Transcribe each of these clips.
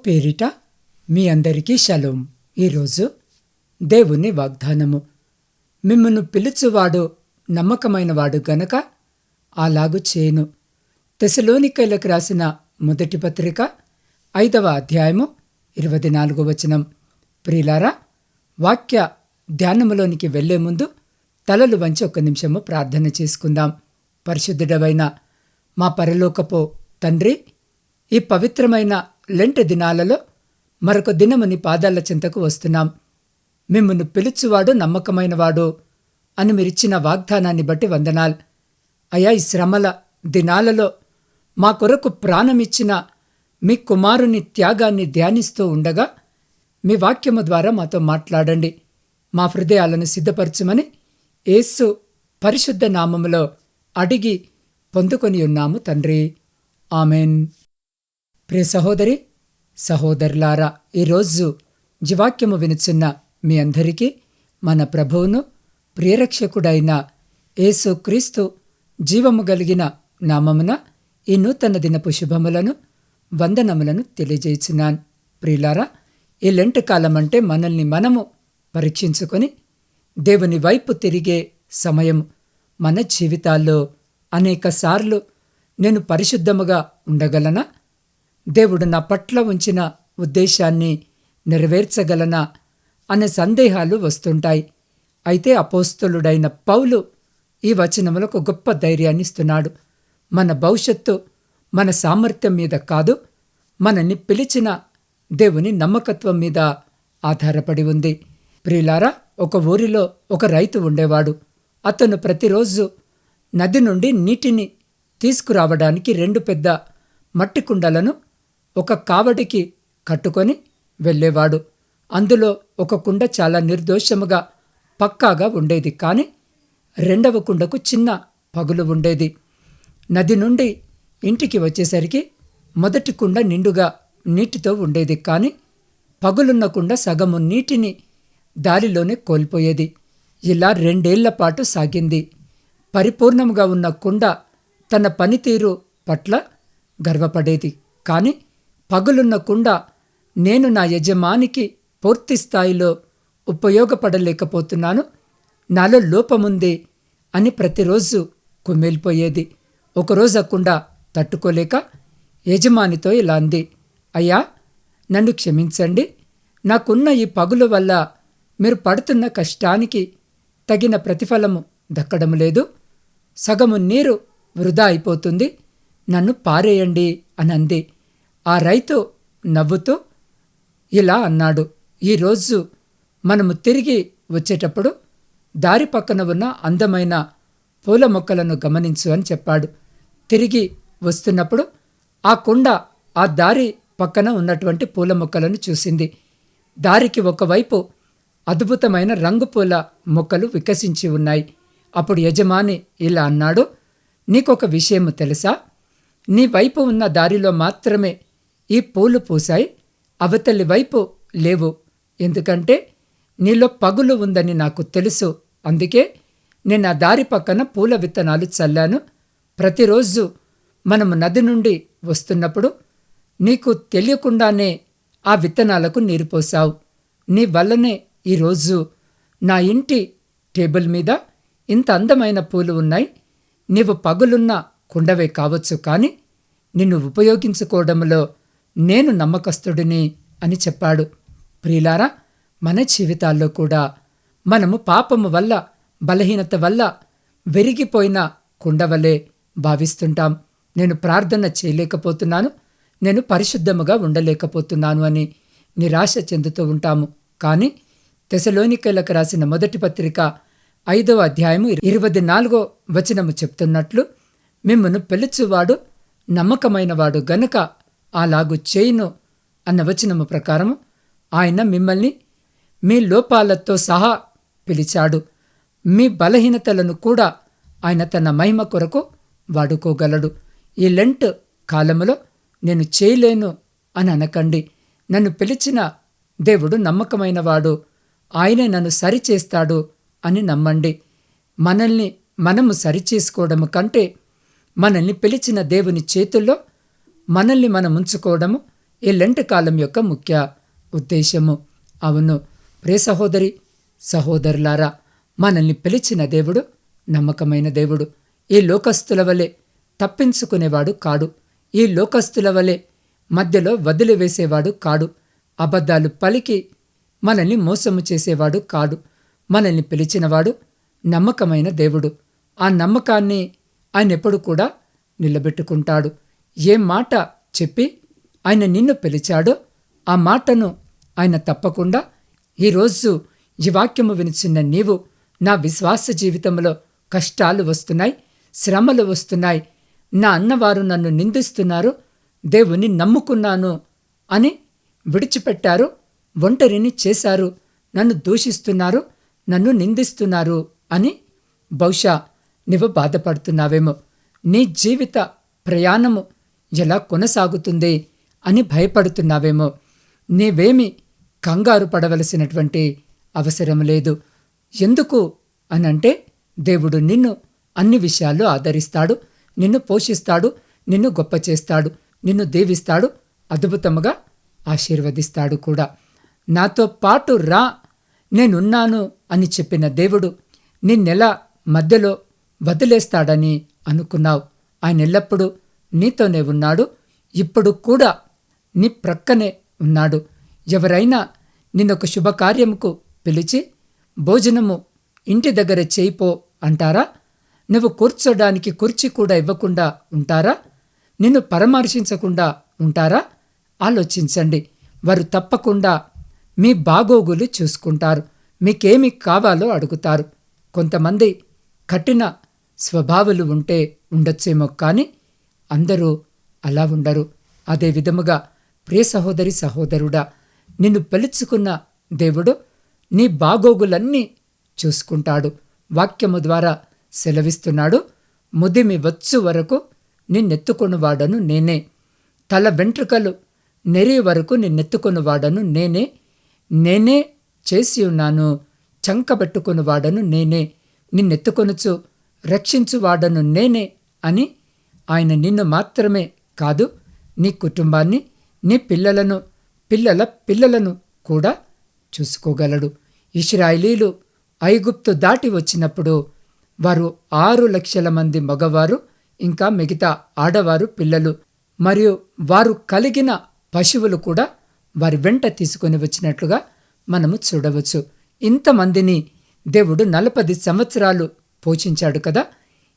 పేరిట మీ అందరికీ షలోం. ఈరోజు దేవుని వాగ్దానము. మిమ్మును పిలుచువాడు నమ్మకమైనవాడు గనక అలాగు చేయును. తెసలోనికైలకు రాసిన మొదటి పత్రిక 5వ అధ్యాయము 24వ వచనం. ప్రియులారా, వాక్య ధ్యానములోనికి వెళ్లే ముందు తలలు వంచి 1 నిమిషము ప్రార్థన చేసుకుందాం. పరిశుద్ధుడవైన మా పరలోకపు తండ్రి, ఈ పవిత్రమైన లెంట్ దినాలలో మరొక దినము నీ పాదాల చెంతకు వస్తున్నాం. మిమ్మును పిలుచువాడు నమ్మకమైనవాడు అని మీరిచ్చిన వాగ్దానాన్ని బట్టి వందనాలు అయ్యా. ఈ శ్రమల దినాలలో మా కొరకు ప్రాణమిచ్చిన మీ కుమారుని త్యాగాన్ని ధ్యానిస్తూ ఉండగా మీ వాక్యము ద్వారా మాతో మాట్లాడండి. మా హృదయాలను సిద్ధపరచుమని యేసు పరిశుద్ధ నామములో అడిగి పొందుకొని ఉన్నాము తండ్రి, ఆమెన్. ప్రియ సహోదరి సహోదరులారా, ఈరోజు జీవాక్యము వినుచున్న మీ అందరికీ మన ప్రభువును ప్రియరక్షకుడైన యేసు క్రీస్తు జీవము కలిగిన నామమున ఈ నూతన దినపు శుభములను వందనములను తెలియజేయుచున్నాను. ప్రియులారా, ఈ లెంట్ కాలం అంటే మనల్ని మనము పరీక్షించుకొని దేవుని వైపు తిరిగే సమయం. మన జీవితాల్లో అనేక సార్లు నేను పరిశుద్ధముగా ఉండగలనా, దేవుడు నా పట్ల ఉంచిన ఉద్దేశాన్ని నెరవేర్చగలనా అనే సందేహాలు వస్తుంటాయి. అయితే అపోస్తలుడైన పౌలు ఈ వచనములకు గొప్ప ధైర్యాన్ని ఇస్తున్నాడు. మన భవిష్యత్తు మన సామర్థ్యం మీద కాదు, మనల్ని పిలిచిన దేవుని నమ్మకత్వం మీద ఆధారపడి ఉంది. ప్రియులారా, ఒక ఊరిలో ఒక రైతు ఉండేవాడు. అతను ప్రతిరోజు నది నుండి నీటిని తీసుకురావడానికి 2 పెద్ద మట్టి కుండలను ఒక కావడికి కట్టుకొని వెళ్ళేవాడు. అందులో ఒక కుండ చాలా నిర్దోషముగా పక్కాగా ఉండేది, కానీ 2వ కుండకు చిన్న పగులు ఉండేది. నది నుండి ఇంటికి వచ్చేసరికి మొదటి కుండ నిండుగా నీటితో ఉండేది, కానీ పగులున్న కుండ సగము నీటిని దారిలోనే కోల్పోయేది. ఇలా 2 ఏళ్ల పాటు సాగింది. పరిపూర్ణంగా ఉన్న కుండ తన పనితీరు పట్ల గర్వపడేది, కానీ పగులున్న కుండ నేను నా యజమానికి పూర్తి స్థాయిలో ఉపయోగపడలేకపోతున్నాను, నాలో లోపముంది అని ప్రతిరోజు కుమిలిపోయేది. ఒకరోజు ఆ కుండ తట్టుకోలేక యజమానితో ఇలా అంది, అయ్యా, నన్ను క్షమించండి. నాకున్న ఈ పగులు వల్ల మీరు పడుతున్న కష్టానికి తగిన ప్రతిఫలము దక్కడం లేదు. సగము నీరు వృధా అయిపోతుంది, నన్ను పారేయండి అని అంది. ఆ రైతు నవ్వుతూ ఇలా అన్నాడు, ఈరోజు మనము తిరిగి వచ్చేటప్పుడు దారి పక్కన ఉన్న అందమైన పూల మొక్కలను గమనించు అని చెప్పాడు. తిరిగి వస్తున్నప్పుడు ఆ కుండ ఆ దారి పక్కన ఉన్నటువంటి పూల మొక్కలను చూసింది. దారికి ఒకవైపు అద్భుతమైన రంగు పూల మొక్కలు వికసించి ఉన్నాయి. అప్పుడు యజమాని ఇలా అన్నాడు, నీకొక విషయం తెలుసా? నీ వైపు ఉన్న దారిలో మాత్రమే ఈ పూలు పూసాయి, అవతలి వైపు లేవు. ఎందుకంటే నీలో పగులు ఉందని నాకు తెలుసు. అందుకే నేను ఆ దారి పక్కన పూల విత్తనాలు చల్లాను. ప్రతిరోజు మనము నది నుండి వస్తున్నప్పుడు నీకు తెలియకుండానే ఆ విత్తనాలకు నీరు పోసావు. నీ వల్లనే ఈరోజు నా ఇంటి టేబుల్ మీద ఇంత అందమైన పూలు ఉన్నాయి. నీవు పగులున్న కుండవే కావచ్చు, కానీ నిన్ను ఉపయోగించుకోవడంలో నేను నమ్మకస్తుడిని అని చెప్పాడు. ప్రియులారా, మన జీవితాల్లో కూడా మనము పాపము వల్ల, బలహీనత వల్ల విరిగిపోయిన కుండవలే భావిస్తుంటాం. నేను ప్రార్థన చేయలేకపోతున్నాను, నేను పరిశుద్ధముగా ఉండలేకపోతున్నాను అని నిరాశ చెందుతూ ఉంటాము. కానీ తెసలోనికైలకు రాసిన మొదటి పత్రిక 5వ అధ్యాయము 24వ వచనము చెప్తున్నట్లు, మిమ్మును పిలుచువాడు నమ్మకమైనవాడు గనుక అలాగు చేయును అన్న వచనము ప్రకారము ఆయన మిమ్మల్ని మీ లోపాలతో సహా పిలిచాడు. మీ బలహీనతలను కూడా ఆయన తన మహిమ కొరకు వాడుకోగలడు. ఈ లెంట్ కాలములో నేను చేయలేను అని అనకండి. నన్ను పిలిచిన దేవుడు నమ్మకమైనవాడు, ఆయనే నన్ను సరిచేస్తాడు అని నమ్మండి. మనల్ని మనము సరిచేసుకోవడము కంటే మనల్ని పిలిచిన దేవుని చేతుల్లో మనల్ని మనం ఉంచుకోవడము ఈ లెంట్ కాలం యొక్క ముఖ్య ఉద్దేశము. అవును ప్రియ సహోదరి సహోదరులారా, మనల్ని పిలిచిన దేవుడు నమ్మకమైన దేవుడు. ఈ లోకస్తుల వలె తప్పించుకునేవాడు కాడు. ఈ లోకస్తుల వలె మధ్యలో వదిలివేసేవాడు కాడు. అబద్ధాలు పలికి మనల్ని మోసము చేసేవాడు కాడు. మనల్ని పిలిచినవాడు నమ్మకమైన దేవుడు. ఆ నమ్మకాన్ని ఆయన ఎప్పుడు కూడా నిలబెట్టుకుంటాడు. ఏ మాట చెప్పి ఆయన నిన్ను పిలిచాడో ఆ మాటను ఆయన తప్పకుండా ఈరోజు ఈ వాక్యము వినిచిన్న నీవు, నా విశ్వాస జీవితంలో కష్టాలు వస్తున్నాయి, శ్రమలు వస్తున్నాయి, నా అన్నవారు నన్ను నిందిస్తున్నారు, దేవుని నమ్ముకున్నాను అని విడిచిపెట్టారు, ఒంటరిని చేశారు, నన్ను దూషిస్తున్నారు, నన్ను నిందిస్తున్నారు అని బహుశా నీవు బాధపడుతున్నావేమో. నీ జీవిత ప్రయాణము ఎలా కొనసాగుతుంది అని భయపడుతున్నావేమో. నీవేమి కంగారు పడవలసినటువంటి అవసరం లేదు. ఎందుకు అనంటే దేవుడు నిన్ను అన్ని విషయాల్లో ఆదరిస్తాడు, నిన్ను పోషిస్తాడు, నిన్ను గొప్ప చేస్తాడు, నిన్ను దీవిస్తాడు, అద్భుతముగా ఆశీర్వదిస్తాడు కూడా. నాతో పాటు రా, నేనున్నాను అని చెప్పిన దేవుడు నిన్నెలా మధ్యలో వదిలేస్తాడని అనుకున్నావు? ఆయన ఎల్లప్పుడూ నీతోనే ఉన్నాడు. ఇప్పుడు కూడా నీ ప్రక్కనే ఉన్నాడు. ఎవరైనా నిన్నొక శుభకార్యముకు పిలిచి భోజనము ఇంటి దగ్గర చేయిపో అంటారా? నువ్వు కూర్చోడానికి కుర్చీ కూడా ఇవ్వకుండా ఉంటారా? నిన్ను పరామర్శించకుండా ఉంటారా? ఆలోచించండి. వారు తప్పకుండా మీ బాగోగులు చూసుకుంటారు, మీకేమి కావాలో అడుగుతారు. కొంతమంది కఠిన స్వభావాలు ఉంటే ఉండొచ్చేమో, కానీ అందరూ అలా ఉండరు. అదే విధముగా ప్రియ సహోదరి సహోదరుడా, నిన్ను పిలుచుకున్న దేవుడు నీ బాగోగులన్నీ చూసుకుంటాడు. వాక్యము ద్వారా సెలవిస్తున్నాడు, ముదిమి వచ్చు వరకు నిన్నెత్తుకొనువాడను నేనే, తల వెంట్రుకలు నెరి వరకు నిన్నెత్తుకొనువాడను నేనే, నేనే చేసి ఉన్నాను, చంకబెట్టుకొనువాడను నేనే, నిన్నెత్తుకొనుచు రక్షించువాడను నేనే అని ఆయన నిన్ను మాత్రమే కాదు, నీ కుటుంబాన్ని, నీ పిల్లలను, పిల్లల పిల్లలను కూడా చూసుకోగలడు. ఇశ్రాయేలీలు ఐగుప్తు దాటి వచ్చినప్పుడు వారు 6 లక్షల మంది మగవారు, ఇంకా మిగతా ఆడవారు, పిల్లలు మరియు వారు కలిగిన పశువులు కూడా వారి వెంట తీసుకొని వచ్చినట్లుగా మనము చూడవచ్చు. ఇంతమందిని దేవుడు 40 సంవత్సరాలు పోషించాడు కదా.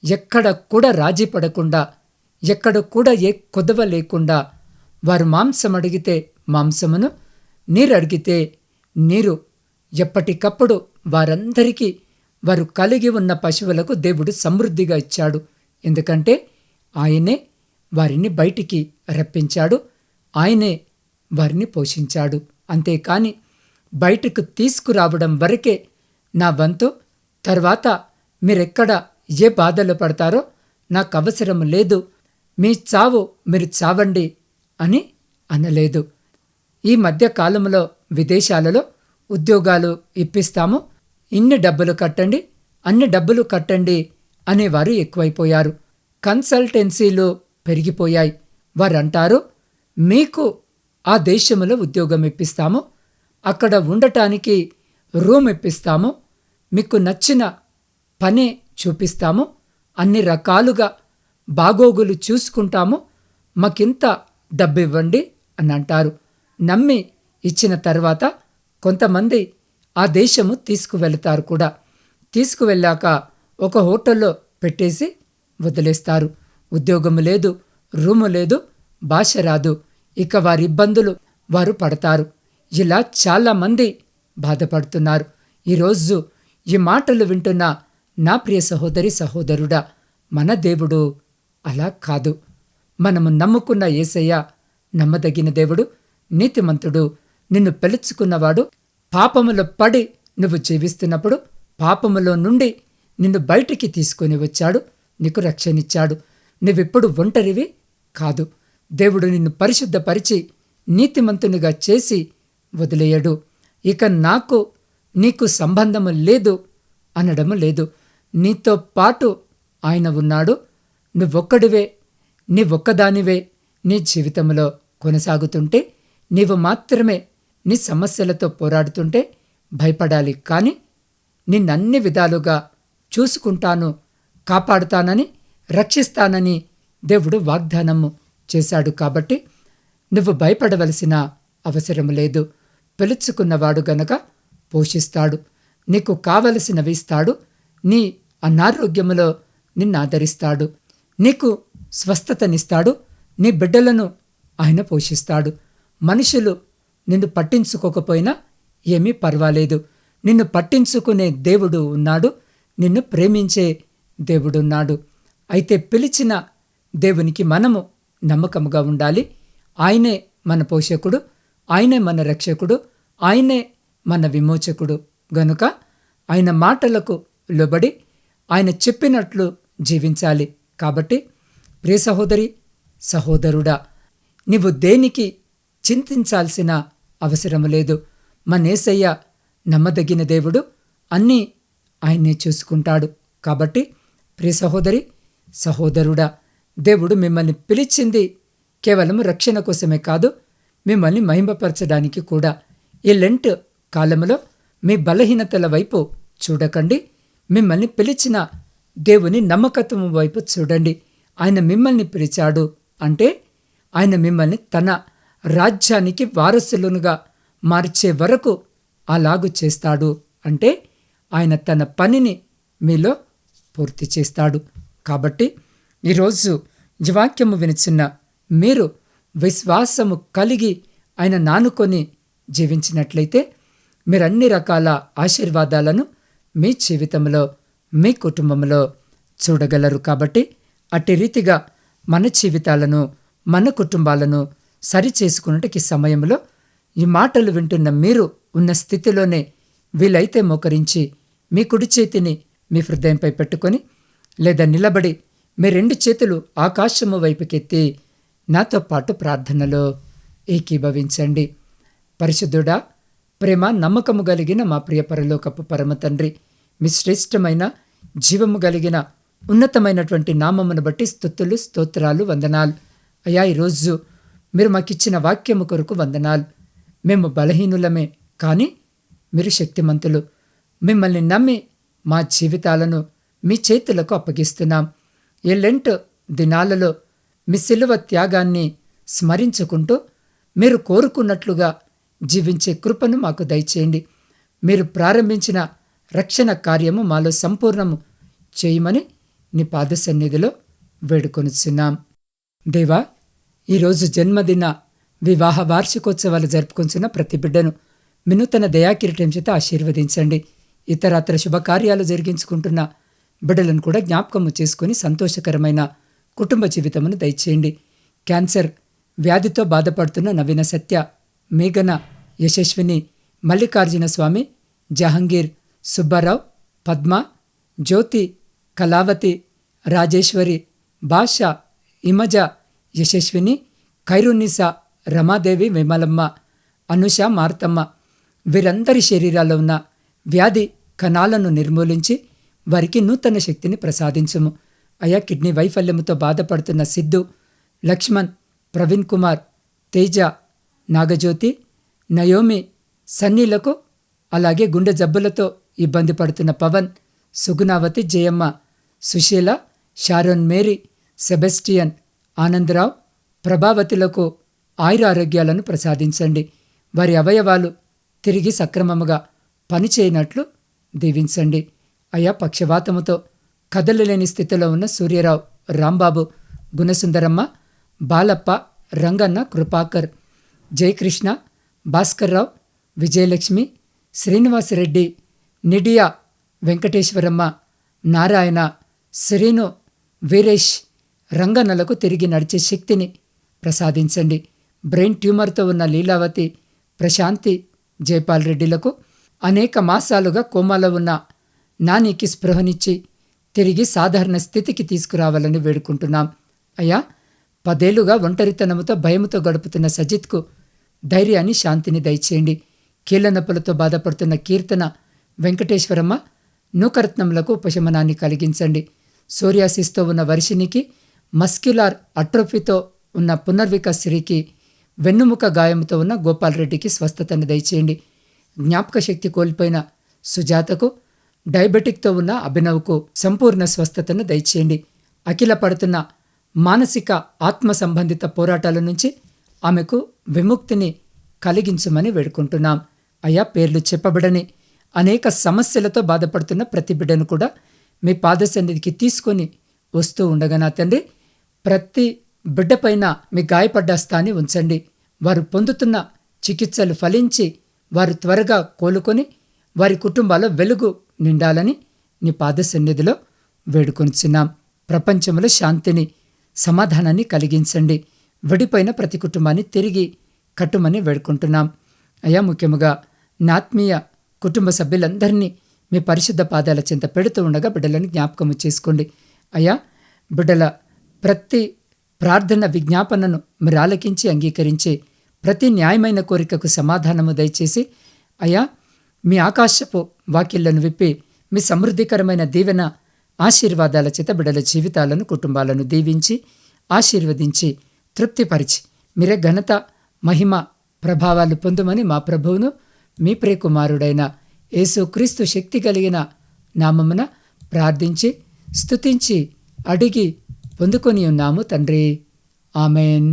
ఎక్కడ కూడా రాజీ పడకుండా, ఎక్కడ కూడా ఏ కొదవ లేకుండా, వారు మాంసం అడిగితే మాంసమును, నీరు అడిగితే నీరు, ఎప్పటికప్పుడు వారందరికీ వారు కలిగి ఉన్న పశువులకు దేవుడు సమృద్ధిగా ఇచ్చాడు. ఎందుకంటే ఆయనే వారిని బయటికి రప్పించాడు, ఆయనే వారిని పోషించాడు. అంతేకాని బయటకు తీసుకురావడం వరకే నా వంతు, తర్వాత మీరెక్కడ ఏ బాధలు పడతారో నాకు అవసరం లేదు, మీ చావు మీరు చావండి అని అనలేదు. ఈ మధ్య కాలంలో విదేశాలలో ఉద్యోగాలు ఇప్పిస్తాము, ఇన్ని డబ్బులు కట్టండి, అన్ని డబ్బులు కట్టండి అనేవారు ఎక్కువైపోయారు. కన్సల్టెన్సీలు పెరిగిపోయాయి. వారంటారు, మీకు ఆ దేశంలో ఉద్యోగం ఇప్పిస్తాము, అక్కడ ఉండటానికి రూమ్ ఇప్పిస్తాము, మీకు నచ్చిన పనే చూపిస్తాము, అన్ని రకాలుగా బాగోగులు చూసుకుంటాము, మాకింత డబ్బు ఇవ్వండి అని అంటారు. నమ్మి ఇచ్చిన తర్వాత కొంతమంది ఆ దేశము తీసుకువెళతారు కూడా. తీసుకువెళ్ళాక ఒక హోటల్లో పెట్టేసి వదిలేస్తారు. ఉద్యోగము లేదు, రూము లేదు, భాష రాదు, ఇక వారి ఇబ్బందులు వారు పడతారు. ఇలా చాలామంది బాధపడుతున్నారు. ఈరోజు ఈ మాటలు వింటున్న నా ప్రియ సహోదరి సహోదరుడా, మన దేవుడు అలా కాదు. మనము నమ్ముకున్న యేసయ్య నమ్మదగిన దేవుడు, నీతిమంతుడు, నిన్ను పిలుచుకున్నవాడు. పాపములో పడి నువ్వు జీవిస్తున్నప్పుడు పాపములో నుండి నిన్ను బయటికి తీసుకొని వచ్చాడు, నీకు రక్షణిచ్చాడు. నువ్వెప్పుడు ఒంటరివి కాదు. దేవుడు నిన్ను పరిశుద్ధపరిచి నీతిమంతునిగా చేసి వదిలేయడు. ఇక నాకు నీకు సంబంధము లేదు అనడము లేదు. నీతో పాటు ఆయన ఉన్నాడు. నువ్వొక్కడివే, నీవొక్కదానివే నీ జీవితంలో కొనసాగుతుంటే, నీవు మాత్రమే నీ సమస్యలతో పోరాడుతుంటే భయపడాలి. కానీ నిన్నన్ని విధాలుగా చూసుకుంటాను, కాపాడుతానని, రక్షిస్తానని దేవుడు వాగ్దానము చేశాడు. కాబట్టి నువ్వు భయపడవలసిన అవసరం లేదు. పిలుచుకున్నవాడు గనక పోషిస్తాడు, నీకు కావలసినవి ఇస్తాడు, నీ అనారోగ్యములో నిన్నాదరిస్తాడు, నీకు స్వస్థతనిస్తాడు, నీ బిడ్డలను ఆయన పోషిస్తాడు. మనుషులు నిన్ను పట్టించుకోకపోయినా ఏమీ పర్వాలేదు. నిన్ను పట్టించుకునే దేవుడు ఉన్నాడు, నిన్ను ప్రేమించే దేవుడున్నాడు. అయితే పిలిచిన దేవునికి మనము నమ్మకముగా ఉండాలి. ఆయనే మన పోషకుడు, ఆయనే మన రక్షకుడు, ఆయనే మన విమోచకుడు. గనుక ఆయన మాటలకు లోబడి ఆయన చెప్పినట్లు జీవించాలి. కాబట్టి ప్రియ సహోదరి, సహోదరుడా, నీవు దేనికి చింతించాల్సిన అవసరం లేదు. మన యేసయ్య నమ్మదగిన దేవుడు, అన్నీ ఆయన్నే చూసుకుంటాడు. కాబట్టి ప్రియ సహోదరి, సహోదరుడా, దేవుడు మిమ్మల్ని పిలిచింది కేవలం రక్షణ కోసమే కాదు, మిమ్మల్ని మహిమపరచడానికి కూడా. ఈ లెంట్ కాలంలో మీ బలహీనతల వైపు చూడకండి, మిమ్మల్ని పిలిచిన దేవుని నమ్మకత్వం వైపు చూడండి. ఆయన మిమ్మల్ని పిలిచాడు అంటే ఆయన మిమ్మల్ని తన రాజ్యానికి వారసులుగా మార్చే వరకు అలాగు చేస్తాడు. అంటే ఆయన తన పనిని మీలో పూర్తి చేస్తాడు. కాబట్టి ఈరోజు ఈ వాక్యము వినిచిన్న మీరు విశ్వాసము కలిగి ఆయన నానుకొని జీవించినట్లయితే మీరు అన్ని రకాల ఆశీర్వాదాలను మీ జీవితంలో, మీ కుటుంబంలో చూడగలరు. కాబట్టి అట్టి రీతిగా మన జీవితాలను, మన కుటుంబాలను సరిచేసుకున్నట్టుకి సమయంలో ఈ మాటలు వింటున్న మీరు ఉన్న స్థితిలోనే వీలైతే మోకరించి మీ కుడి చేతిని మీ హృదయంపై పెట్టుకొని, లేదా నిలబడి మీ 2 చేతులు ఆకాశము వైపుకెత్తి నాతో పాటు ప్రార్థనలో ఏకీభవించండి. పరిశుద్ధుడా, ప్రేమ నమ్మకము కలిగిన మా ప్రియ పరలోకపు పరమ తండ్రి, మీ శ్రేష్టమైన జీవము కలిగిన ఉన్నతమైనటువంటి నామమును బట్టి స్తుతులు, స్తోత్రాలు, వందనాలు. అయ్యా, ఈరోజు మీరు మాకిచ్చిన వాక్యము కొరకు వందనాలు. మేము బలహీనులమే, కానీ మీరు శక్తిమంతులు. మిమ్మల్ని నమ్మి మా జీవితాలను మీ చేతులకు అప్పగిస్తున్నాం. ఈ లెంట్ దినాలలో మీ శిలువ త్యాగాన్ని స్మరించుకుంటూ మీరు కోరుకున్నట్లుగా జీవించే కృపను మాకు దయచేయండి. మీరు ప్రారంభించిన రక్షణ కార్యము మాలో సంపూర్ణము చేయమని నీ పాద సన్నిధిలో వేడుకొనుచున్నాం. దేవా, ఈరోజు జన్మదిన, వివాహ వార్షికోత్సవాలు జరుపుకొంచున్న ప్రతి బిడ్డను వినూతన దయాకిరీటం చేత ఆశీర్వదించండి. ఇతరత్ర శుభకార్యాలు జరిగించుకుంటున్న బిడ్డలను కూడా జ్ఞాపకము చేసుకుని సంతోషకరమైన కుటుంబ జీవితమును దయచేయండి. క్యాన్సర్ వ్యాధితో బాధపడుతున్న నవీన సత్య, మేఘన, యశస్విని, మల్లికార్జున స్వామి, జహంగీర్, సుబ్బారావు, పద్మ, జ్యోతి, కళావతి, రాజేశ్వరి, భాష, ఇమజ, యశస్విని, ఖైరున్నీసా, రమాదేవి, విమలమ్మ, అనుష, మార్తమ్మ, వీరందరి శరీరాల్లో ఉన్న వ్యాధి కణాలను నిర్మూలించి వారికి నూతన శక్తిని ప్రసాదించుము. అయా, కిడ్నీ వైఫల్యముతో బాధపడుతున్న సిద్ధు, లక్ష్మణ్, ప్రవీణ్ కుమార్, తేజ, నాగజ్యోతి, నయోమి, సన్నీలకు, అలాగే గుండె జబ్బులతో ఇబ్బంది పడుతున్న Pavan, Sugunavathi, Jayamma, Sushila, Sharon Mary, Sebastian, Anandarao, ప్రభావతిలకు ఆయురారోగ్యాలను ప్రసాదించండి. వారి అవయవాలు తిరిగి సక్రమముగా పనిచేయనట్లు దీవించండి. అయా, పక్షవాతముతో కదలలేని స్థితిలో ఉన్న సూర్యరావు, రాంబాబు, గుణసుందరమ్మ, బాలప్ప, రంగన్న, కృపాకర్, జయకృష్ణ, భాస్కర్రావు, విజయలక్ష్మి, శ్రీనివాసరెడ్డి, నిడియా, వెంకటేశ్వరమ్మ, నారాయణ, శ్రీను, వీరేష్, రంగన్నలకు తిరిగి నడిచే శక్తిని ప్రసాదించండి. బ్రెయిన్ ట్యూమర్తో ఉన్న లీలావతి, ప్రశాంతి, జైపాల్ రెడ్డిలకు అనేక మాసాలుగా కోమాలో ఉన్న నానికి స్పృహనిచ్చి తిరిగి సాధారణ స్థితికి తీసుకురావాలని వేడుకుంటున్నాం. అయ్యా, 10 ఏళ్లుగా ఒంటరితనముతో భయముతో గడుపుతున్న సజిత్కు ధైర్యాన్ని, శాంతిని దయచేయండి. కీళ్ల నొప్పులతో బాధపడుతున్న కీర్తన, వెంకటేశ్వరమ్మ, నూకరత్నములకు ఉపశమనాన్ని కలిగించండి. సోరియాసిస్తో ఉన్న వర్షినికి, మస్క్యులార్ అట్రోఫీతో ఉన్న పునర్విక శ్రీకి వెన్నుముక గాయంతో ఉన్న గోపాలరెడ్డికి స్వస్థతను దయచేయండి. జ్ఞాపక శక్తి కోల్పోయిన సుజాతకు, డయాబెటిక్తో ఉన్న అభినవ్కు సంపూర్ణ స్వస్థతను దయచేయండి. అఖిల పడుతున్న మానసిక ఆత్మ సంబంధిత పోరాటాల నుంచి ఆమెకు విముక్తిని కలిగించమని వేడుకుంటున్నాం. అయ్యా, పేర్లు చెప్పబడని అనేక సమస్యలతో బాధపడుతున్న ప్రతి బిడ్డను కూడా మీ పాద సన్నిధికి తీసుకొని వస్తూ ఉండగా నా తండ్రి, ప్రతి బిడ్డపైన మీ గాయపడ్డ స్థాన్ని ఉంచండి. వారు పొందుతున్న చికిత్సలు ఫలించి వారు త్వరగా కోలుకొని వారి కుటుంబాల్లో వెలుగు నిండాలని నీ పాద సన్నిధిలో వేడుకొనిచున్నాం. ప్రపంచంలో శాంతిని, సమాధానాన్ని కలిగించండి. విడిపోయిన ప్రతి కుటుంబాన్ని తిరిగి కట్టుమని వేడుకుంటున్నాం. అయ్యా, ముఖ్యముగా నా ఆత్మీయ కుటుంబ సభ్యులందరినీ మీ పరిశుద్ధ పాదాల చెంత పెడుతూ ఉండగా బిడ్డలను జ్ఞాపకము చేసుకోండి. అయ్యా, బిడ్డల ప్రతి ప్రార్థన విజ్ఞాపనను మీరు ఆలకించి అంగీకరించి ప్రతి న్యాయమైన కోరికకు సమాధానము దయచేసి అయ్యా, మీ ఆకాశపు వాకిళ్లను విప్పి మీ సమృద్ధికరమైన దీవెన ఆశీర్వాదాల చేత బిడ్డల జీవితాలను, కుటుంబాలను దీవించి ఆశీర్వదించి తృప్తిపరిచి మీరే ఘనత, మహిమ, ప్రభావాలు పొందుమని మా ప్రభువును మీ ప్రియకుమారుడైన యేసుక్రీస్తు శక్తి కలిగిన నామమున ప్రార్థించి స్తుతించి అడిగి పొందుకొని ఉన్నాము తండ్రి. ఆమెన్.